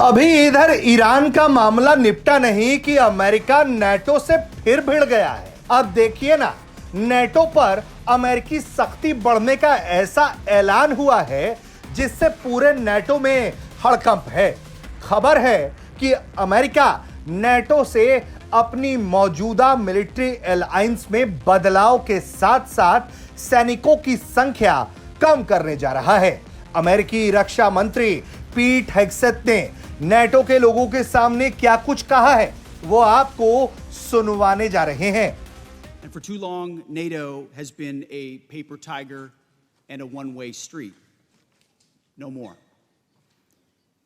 अभी इधर ईरान का मामला निपटा नहीं कि अमेरिका नेटो से फिर भिड़ गया है। अब देखिए ना, नेटो पर अमेरिकी सख्ती बढ़ने का ऐसा ऐलान हुआ है जिससे पूरे नेटो में हड़कंप है। खबर है कि अमेरिका नेटो से अपनी मौजूदा मिलिट्री अलायंस में बदलाव के साथ साथ सैनिकों की संख्या कम करने जा रहा है। अमेरिकी रक्षा मंत्री पीट हेग्सेथ ने नेटो के लोगों के सामने क्या कुछ कहा है, वो आपको सुनवाने जा रहे हैं। And for too long, NATO has been a paper tiger and a one-way street. No more.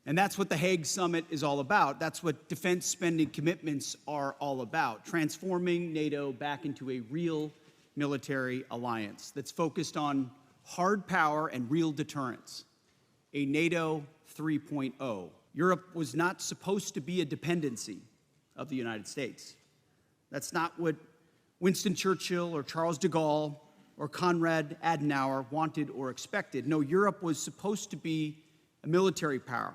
And that's what the Hague Summit is all about. That's what defense spending commitments are all about. Transforming NATO back into a real military alliance that's focused on hard power and real deterrence. A NATO 3.0. Europe was not supposed to be a dependency of the United States. That's not what Winston Churchill or Charles de Gaulle or Konrad Adenauer wanted or expected. No, Europe was supposed to be a military power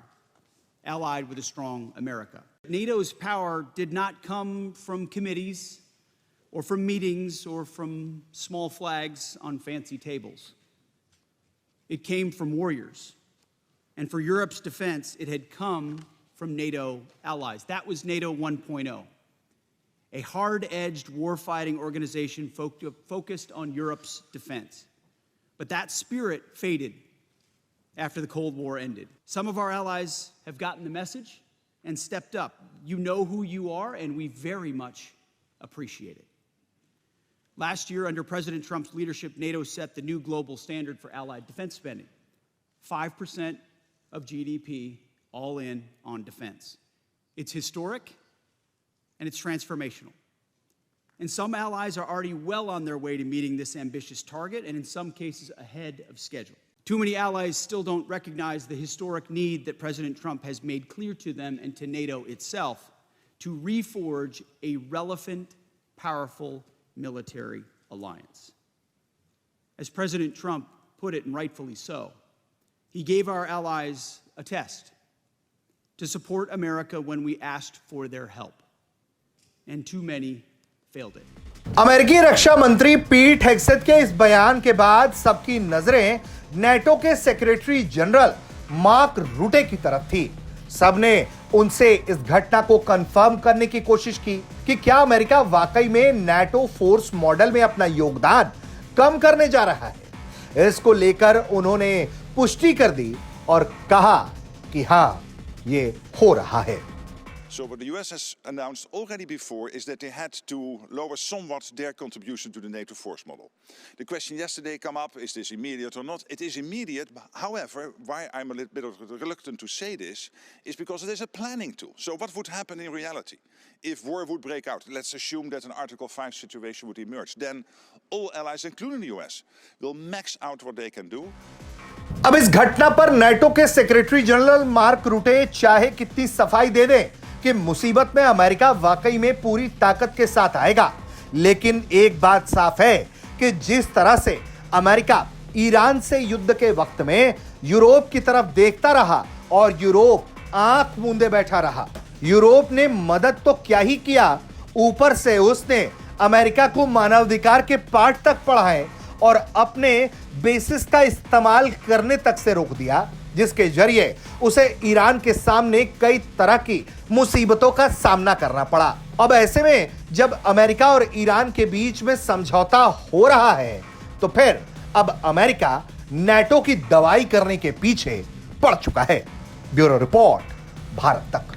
allied with a strong America. NATO's power did not come from committees or from meetings or from small flags on fancy tables. It came from warriors. And for Europe's defense, it had come from NATO allies. That was NATO 1.0. A hard-edged warfighting organization focused on Europe's defense. But that spirit faded after the Cold War ended. Some of our allies have gotten the message and stepped up. You know who you are, and we very much appreciate it. Last year, under President Trump's leadership, NATO set the new global standard for allied defense spending. 5% of GDP all in on defense. It's historic, and it's transformational. And some allies are already well on their way to meeting this ambitious target, and in some cases ahead of schedule. Too many allies still don't recognize the historic need that President Trump has made clear to them and to NATO itself to reforge a relevant, powerful military alliance. As President Trump put it, and rightfully so, he gave our allies a test to support America when we asked for their help. And too many failed it. अमेरिकी रक्षा मंत्री पीट हेग्सेथ के इस बयान के बाद सबकी नजरें नेटो के सेक्रेटरी जनरल मार्क रूटे की तरफ थी। सबने उनसे इस घटना को कंफर्म करने की कोशिश की कि क्या अमेरिका वाकई में नेटो फोर्स मॉडल में अपना योगदान कम करने जा रहा है। इसको लेकर उन्होंने पुष्टि कर दी और कहा कि हां, ये हो रहा है। So what the US has announced already before is that they had to lower somewhat their contribution to the NATO force model. The question yesterday came up, is this immediate or not? It is immediate. However, why I'm a little bit reluctant to say this is because it is a planning tool. So what would happen in reality? If war would break out, let's assume that an Article 5 situation would emerge, then all allies, including the US, will max out what they can do. अब इस घटना पर NATO के secretary general mark रूटे चाहे कितनी सफाई दे दें कि मुसीबत में अमेरिका वाकई में पूरी ताकत के साथ आएगा, लेकिन एक बात साफ है कि जिस तरह से अमेरिका ईरान से युद्ध के वक्त में यूरोप की तरफ देखता रहा और यूरोप आंख मूंदे बैठा रहा, यूरोप ने मदद तो क्या ही किया, ऊपर से उसने अमेरिका को मानवाधिकार के पाठ तक पढ़ाए और अपने बेसिस का इस्तेमाल करने तक से रोक दिया, जिसके जरिए उसे ईरान के सामने कई तरह की मुसीबतों का सामना करना पड़ा। अब ऐसे में जब अमेरिका और ईरान के बीच में समझौता हो रहा है, तो फिर अब अमेरिका नेटो की दवाई करने के पीछे पड़ चुका है। ब्यूरो रिपोर्ट, भारत तक।